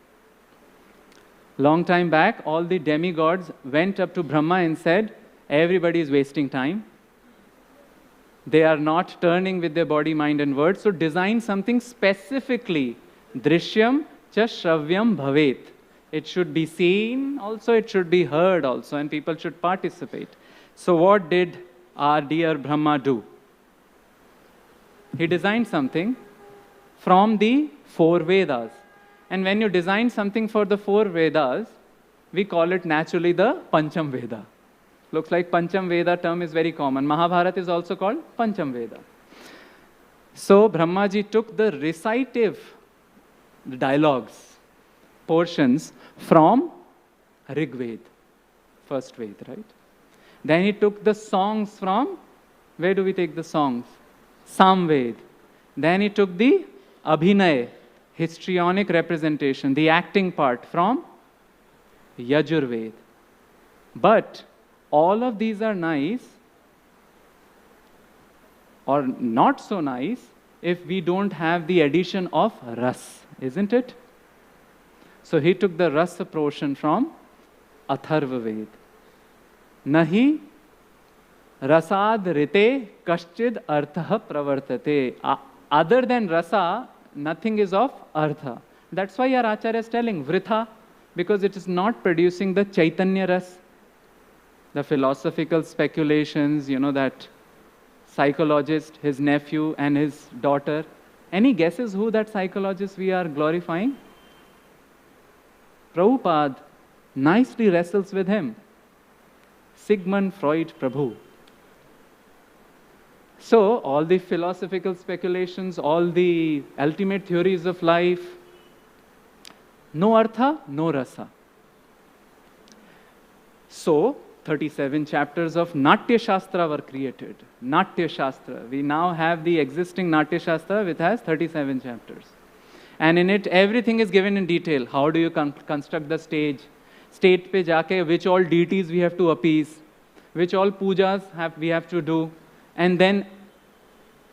Long time back, all the demigods went up to Brahma and said, everybody is wasting time. They are not turning with their body, mind, and words, so design something specifically. Drishyam cha shravyam bhavet. It should be seen also, it should be heard also, and people should participate. So what did our dear Brahma do? He designed something from the 4 Vedas. And when you design something for the 4 Vedas, we call it naturally the Pancham Veda. Looks like Pancham Veda term is very common. Mahabharata is also called Pancham Veda. So Brahmaji took the recitative dialogues, portions from Rig Ved, first Ved, right? Then he took the songs from, where do we take the songs? Samved. Then he took the Abhinay, histrionic representation, the acting part from Yajurved. But all of these are nice or not so nice if we don't have the addition of ras, isn't it? So he took the rasa portion from Atharva Ved. Nahi rasad rite kaschid artha pravartate. Other than rasa, nothing is of artha. That's why our Acharya is telling vritha, because it is not producing the Chaitanya ras. The philosophical speculations, that psychologist, his nephew and his daughter. Any guesses who that psychologist we are glorifying? Prabhupada nicely wrestles with him. Sigmund Freud Prabhu. So, all the philosophical speculations, all the ultimate theories of life, no artha, no rasa. So, 37 chapters of Natya Shastra were created. Natya Shastra. We now have the existing Natya Shastra, which has 37 chapters. And in it, everything is given in detail. How do you construct the stage? State pe jaake, which all deities we have to appease, which all pujas we have to do, and then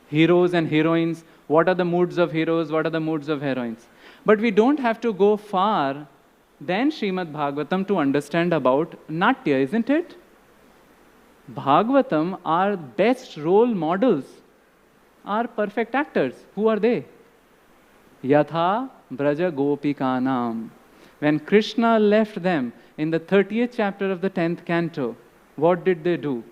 heroes and heroines. What are the moods of heroes? What are the moods of heroines? But we don't have to go far than Srimad Bhagavatam to understand about Natya, isn't it? Bhagavatam are best role models, are perfect actors. Who are they? Yatha Braja Gopikanam. When Krishna left them in the 30th chapter of the 10th canto, what did they do?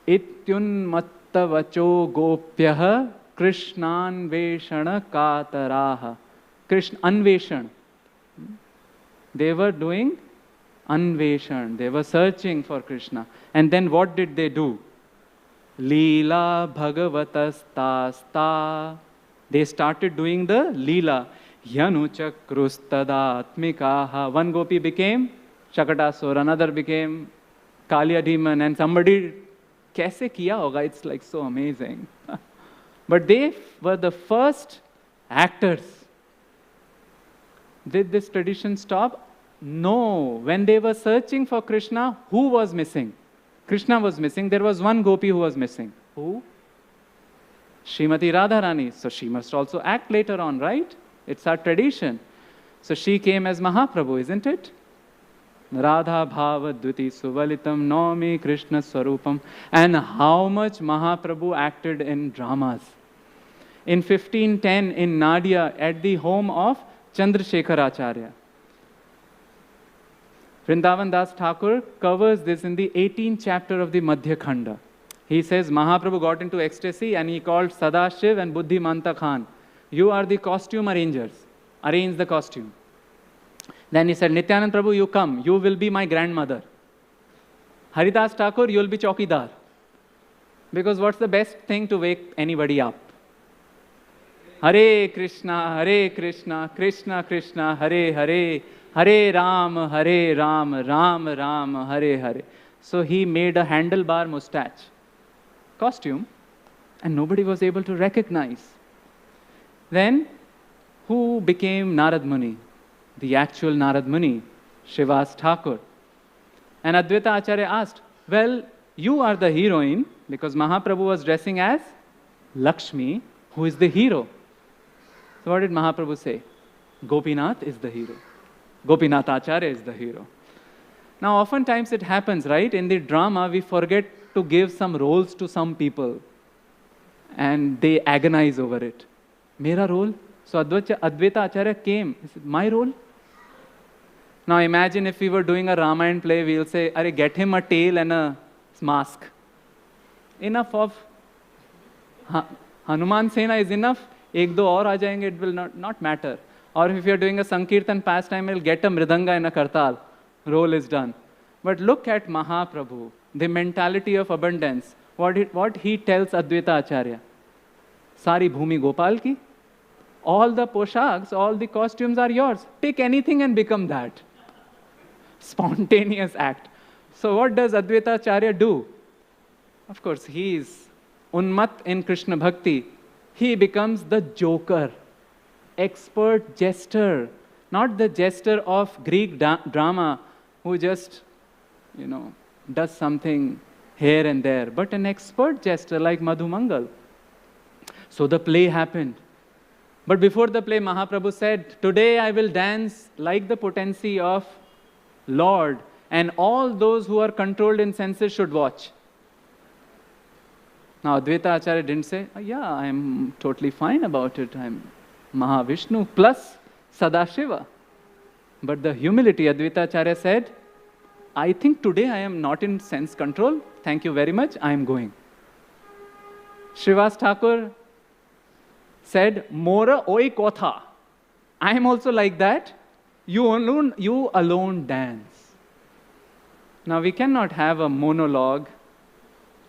Ityunmattavacho gopyah krishnanveshana kataraha. Krishna anveshan. They were doing anveshan. They were searching for Krishna. And then what did they do? Leela bhagavatastasta. They started doing the Leela. Yanu chakrustadaatmikaha. One gopi became Shakatasur, another became Kaliya demon, and somebody, kaise kiya hoga? It's like so amazing. But they were the first actors. Did this tradition stop? No. When they were searching for Krishna, who was missing? Krishna was missing. There was one gopi who was missing. Who? Srimati Radharani. So she must also act later on, right? It's our tradition. So she came as Mahaprabhu, isn't it? Radha Bhava Dviti Suvalitam Naumi Krishna Swarupam. And how much Mahaprabhu acted in dramas. In 1510 in Nadia at the home of Chandrasekhar Acharya. Vrindavan Das Thakur covers this in the 18th chapter of the Madhya Khanda. He says Mahaprabhu got into ecstasy and he called Sadashiv and Buddhimanta Khan. You are the costume arrangers. Arrange the costume. Then he said, Nityanand Prabhu, you come. You will be my grandmother. Haridas Thakur, you will be Chaukidar. Because what's the best thing to wake anybody up? Hare Krishna, Krishna Krishna, Hare Hare, Hare Ram, Ram Ram, Hare Hare. So he made a handlebar mustache costume and nobody was able to recognize. Then who became Narad Muni? The actual Narad Muni, Srivas Thakur. And Advaita Acharya asked, well, you are the heroine, because Mahaprabhu was dressing as Lakshmi, who is the hero. So what did Mahaprabhu say? Gopinath is the hero. Gopinath Acharya is the hero. Now oftentimes it happens, right? In the drama, we forget to give some roles to some people. And they agonize over it. Mera role? So Advaita Acharya came. He said, my role? Now imagine if we were doing a Ramayana play, we'll say, Arey, get him a tail and a mask. Enough of Hanuman Sena is enough. Ek do aur aa jayenge, it will not matter. Or if you're doing a Sankirtan pastime, we'll get a Mridanga and a Kartal. Role is done. But look at Mahaprabhu, the mentality of abundance. What he tells Advaita Acharya. Sari bhumi Gopal ki. All the poshaks, all the costumes are yours. Pick anything and become that. Spontaneous act. So what does Advaita Acharya do? Of course, he is unmat in Krishna Bhakti. He becomes the joker, expert jester, not the jester of Greek drama who just, does something here and there, but an expert jester like Madhu Mangal. So the play happened. But before the play, Mahaprabhu said, today I will dance like the potency of Lord, and all those who are controlled in senses should watch. Now Advaita Acharya didn't say, yeah, I'm totally fine about it. I'm Mahavishnu plus Sadashiva. But the humility, Advaita Acharya said, I think today I am not in sense control. Thank you very much. I am going. Srivas Thakur said, Mora oi kotha. I am also like that. You alone dance. Now we cannot have a monologue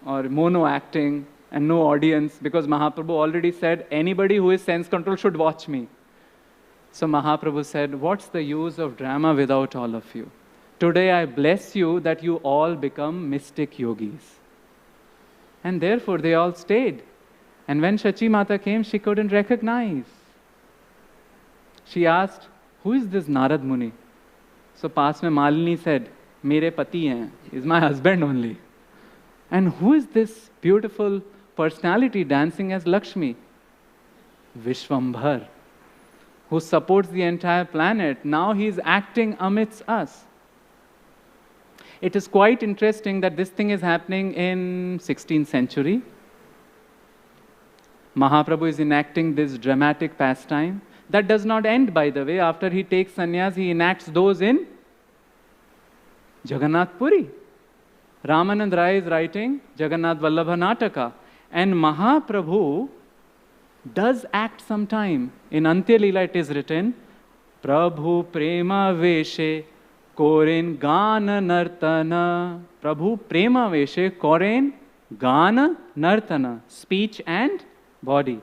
or mono acting and no audience, because Mahaprabhu already said, anybody who is sense control should watch me. So Mahaprabhu said, what's the use of drama without all of you? Today I bless you that you all become mystic yogis. And therefore they all stayed. And when Shachi Mata came, she couldn't recognize. She asked, who is this Narad Muni? So pass mein Malini said, Mere pati hain, is my husband only. And who is this beautiful personality dancing as Lakshmi? Vishwambhar, who supports the entire planet. Now he is acting amidst us. It is quite interesting that this thing is happening in 16th century. Mahaprabhu is enacting this dramatic pastime. That does not end, by the way. After he takes sannyas, he enacts those in Jagannath Puri. Ramanand Rai is writing Jagannath Vallabha Nataka. And Mahaprabhu does act sometime. In Antya Leela it is written, Prabhu Prema Veshe Koren Gana Nartana. Prabhu Prema Veshe Koren Gana Nartana. Speech and body.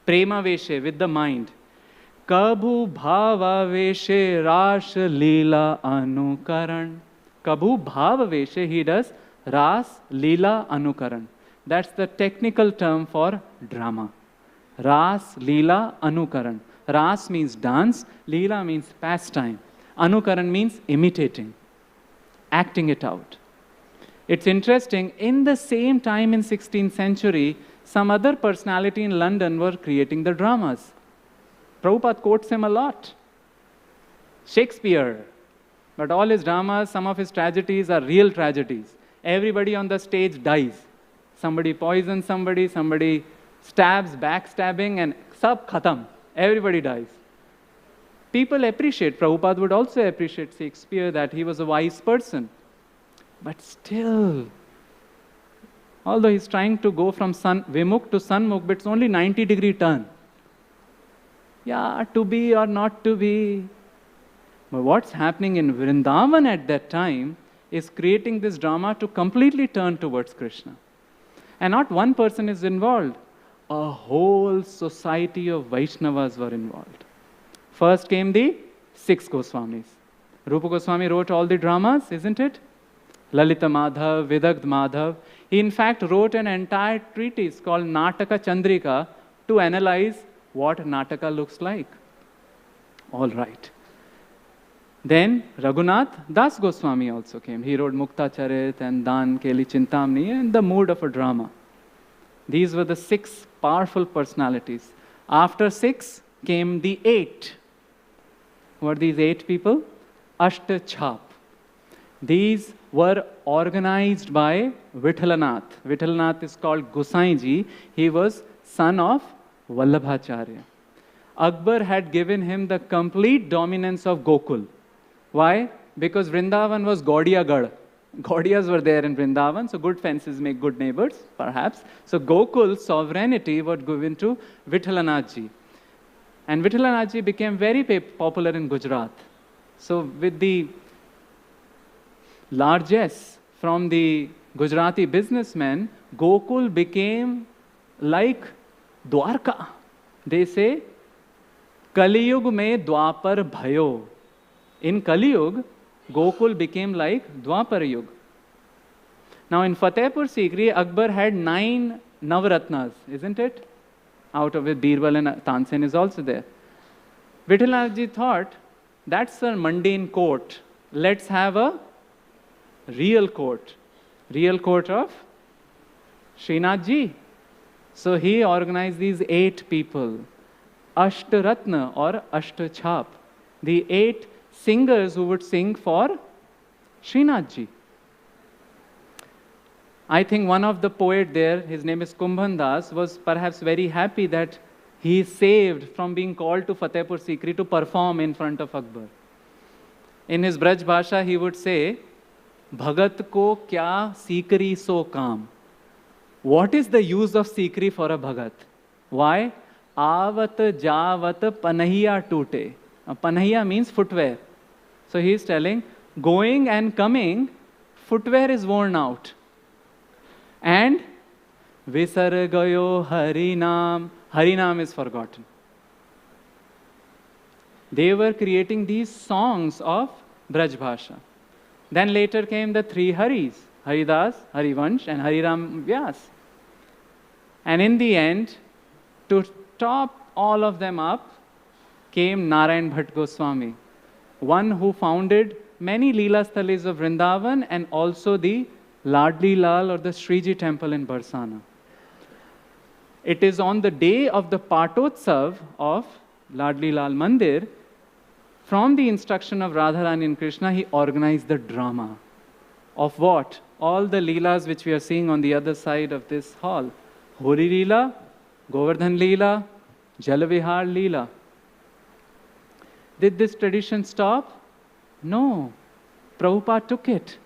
Prema Veshe, with the mind. Kabhu Bhava Veshe Rash Leela Anukaran. Kabhu Bhava Veshe, he does Ras Leela Anukaran. That's the technical term for drama. Ras Leela Anukaran. Ras means dance, Leela means pastime. Anukaran means imitating, acting it out. It's interesting, in the same time in 16th century, some other personality in London were creating the dramas. Prabhupada quotes him a lot. Shakespeare. But all his dramas, some of his tragedies are real tragedies. Everybody on the stage dies. Somebody poisons somebody, somebody stabs, backstabbing, and sab khatam. Everybody dies. People appreciate, Prabhupada would also appreciate Shakespeare, that he was a wise person. But still, although he's trying to go from Vimukh to Sanmukh, but it's only 90-degree turn. Yeah, to be or not to be. But what's happening in Vrindavan at that time is creating this drama to completely turn towards Krishna. And not one person is involved. A whole society of Vaishnavas were involved. First came the 6 Goswamis. Rupa Goswami wrote all the dramas, isn't it? Lalita Madhav, Vidagdh Madhav. He in fact wrote an entire treatise called Nataka Chandrika to analyze what Nataka looks like. All right. Then Raghunath Das Goswami also came. He wrote Mukta Charit and Dan Keli Chintamani in the mood of a drama. These were the 6 powerful personalities. After 6 came the 8. Who are these 8 people? Ashta Chhap. These were organized by Vithalanath. Vithalanath is called Gosainji. He was son of Vallabhacharya. Akbar had given him the complete dominance of Gokul. Why? Because Vrindavan was Gaudiya Gad. Gaudiyas were there in Vrindavan, so good fences make good neighbors, perhaps. So Gokul's sovereignty was given to Vithalanathji. And Vithalanathji became very popular in Gujarat. So with the largesse from the Gujarati businessmen, Gokul became like Dwarka. They say Kaliyug mein Dwapar bhayo. In Kaliyug, Gokul became like Dwapar Yug. Now in Fatehpur Sikri, Akbar had 9 Navratnas, isn't it? Out of it, Birbal and Tansen is also there. Vithalji thought, that's a mundane court. Let's have a real court of Srinath Ji. So he organized these 8 people, Ashtaratna or Ashtachap, the 8 singers who would sing for Srinath Ji. I think one of the poet there, his name is Kumbhan Das, was perhaps very happy that he is saved from being called to Fatehpur Sikri to perform in front of Akbar. In his Braj Bhasha, he would say, Bhagat ko kya Sikri so kam? What is the use of Sikri for a Bhagat? Why? Avat javat panahiya tute. Panahiya means footwear. So he is telling, going and coming, footwear is worn out. And Visargayo Harinam. Harinam is forgotten. They were creating these songs of Braj Bhasha. Then later came the 3 Haris, Haridas, Harivamsh and Hariram Vyas. And in the end, to top all of them up, came Narayan Bhatt Goswami, one who founded many Leela Sthalis of Vrindavan and also the Ladli Lal or the Sriji temple in Barsana. It is on the day of the Patotsav of Ladli Lal Mandir, from the instruction of Radharani and Krishna, he organized the drama of what? All the Leelas which we are seeing on the other side of this hall. Hori Leela, Govardhan Leela, Jalavihar Leela. Did this tradition stop? No. Prabhupada took it.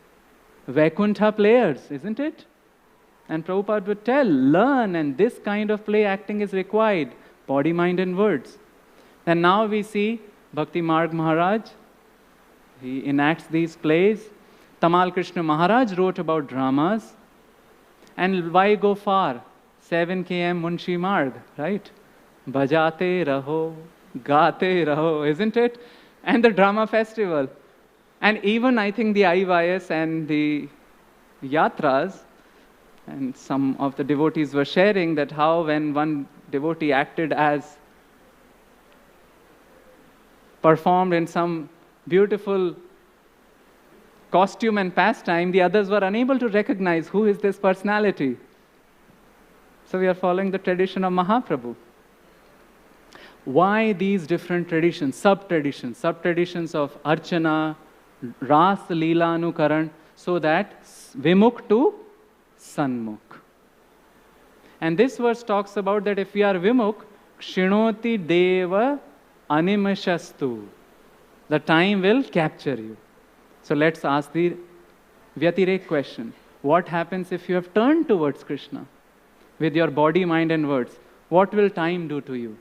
Vaikuntha players, isn't it? And Prabhupada would tell, learn, and this kind of play acting is required. Body, mind and words. And now we see Bhakti Marg Maharaj, he enacts these plays. Tamal Krishna Maharaj wrote about dramas. And why go far? 7 km Munshi Marg, right? Bajate raho, gaate raho, isn't it? And the drama festival. And even I think the IYS and the Yatras, and some of the devotees were sharing that how when one devotee acted as performed in some beautiful costume and pastime, the others were unable to recognize who is this personality. So we are following the tradition of Mahaprabhu. Why these different traditions, sub-traditions of Archana, Ras, Leela, Anukaran, so that Vimukh to Sanmukh. And this verse talks about that if we are Vimukh, Kshinoti Deva Animashastu. The time will capture you. So let's ask the Vyatirek question. What happens if you have turned towards Krishna with your body, mind and words? What will time do to you?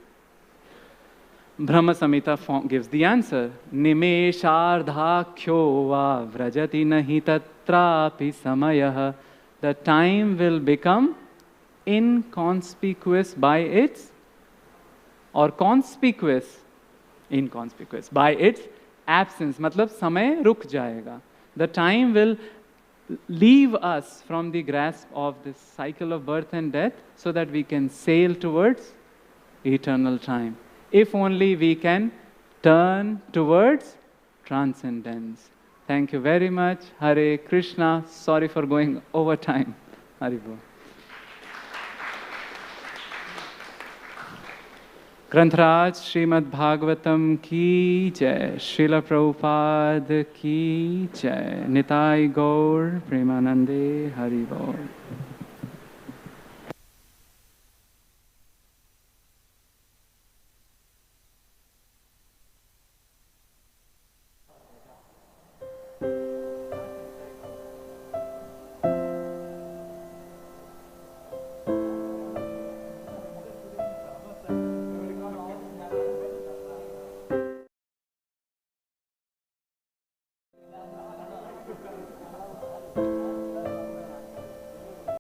Brahma Samhita gives the answer. Nimeshardhakhyo va vrajati nahi tatrapi samayah. The time will become inconspicuous by its, or inconspicuous by its absence. Matlab samay ruk jayega. The time will leave us from the grasp of this cycle of birth and death so that we can sail towards eternal time. If only we can turn towards transcendence. Thank you very much. Hare Krishna. Sorry for going over time. Haribol. Grantraj Srimad Bhagavatam ki jai. Srila Prabhupada ki jai. Nitai Gaur Premanande Haribol.